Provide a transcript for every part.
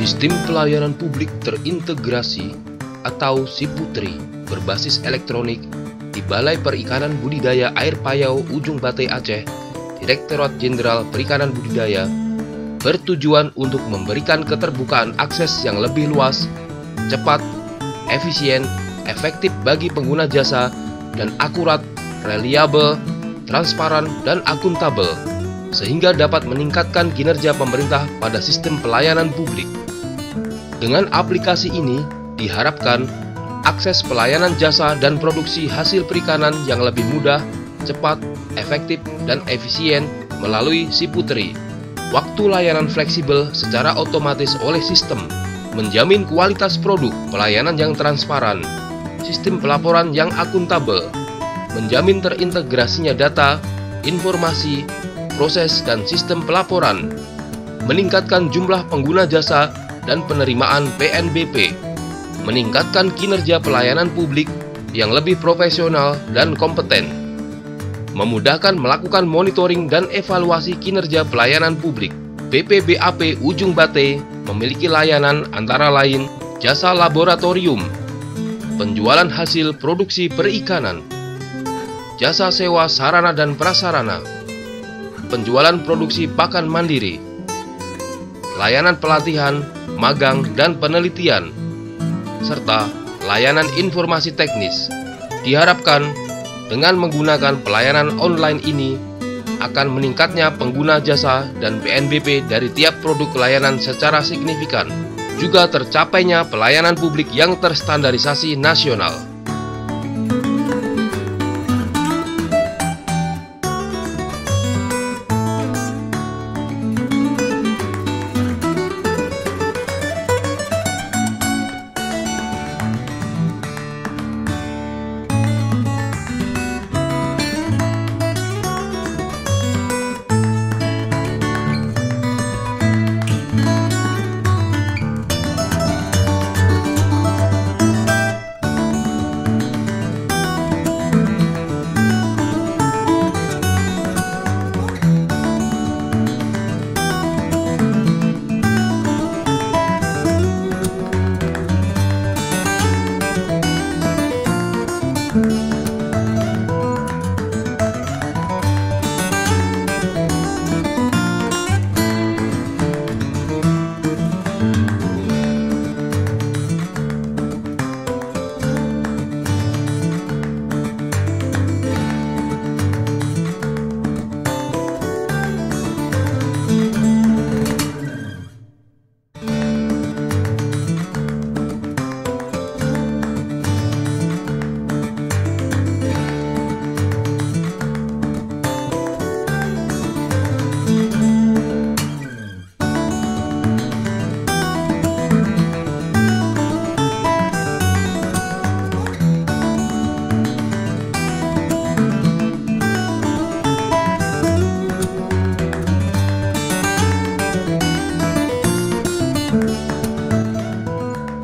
Sistem Pelayanan Publik Terintegrasi atau SIPUTRI berbasis elektronik di Balai Perikanan Budidaya Air Payau Ujung Batai Aceh, Direktorat Jenderal Perikanan Budidaya, bertujuan untuk memberikan keterbukaan akses yang lebih luas, cepat, efisien, efektif bagi pengguna jasa, dan akurat, reliabel, transparan, dan akuntabel, sehingga dapat meningkatkan kinerja pemerintah pada sistem pelayanan publik. Dengan aplikasi ini, diharapkan akses pelayanan jasa dan produksi hasil perikanan yang lebih mudah, cepat, efektif, dan efisien melalui SIPUTRI. Waktu layanan fleksibel secara otomatis oleh sistem, menjamin kualitas produk pelayanan yang transparan, sistem pelaporan yang akuntabel, menjamin terintegrasinya data, informasi, proses, dan sistem pelaporan, meningkatkan jumlah pengguna jasa dan penerimaan PNBP, meningkatkan kinerja pelayanan publik yang lebih profesional dan kompeten, memudahkan melakukan monitoring dan evaluasi kinerja pelayanan publik. BPBAP Ujung Batai memiliki layanan antara lain jasa laboratorium, penjualan hasil produksi perikanan, jasa sewa sarana dan prasarana, penjualan produksi pakan mandiri, layanan pelatihan, magang, dan penelitian, serta layanan informasi teknis. Diharapkan dengan menggunakan pelayanan online ini akan meningkatnya pengguna jasa dan PNBP dari tiap produk layanan secara signifikan. Juga tercapainya pelayanan publik yang terstandarisasi nasional.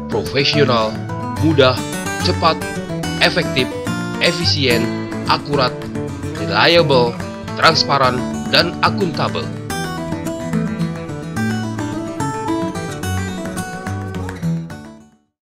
Profesional, mudah, cepat, efektif, efisien, akurat, reliable, transparan, dan akuntabel.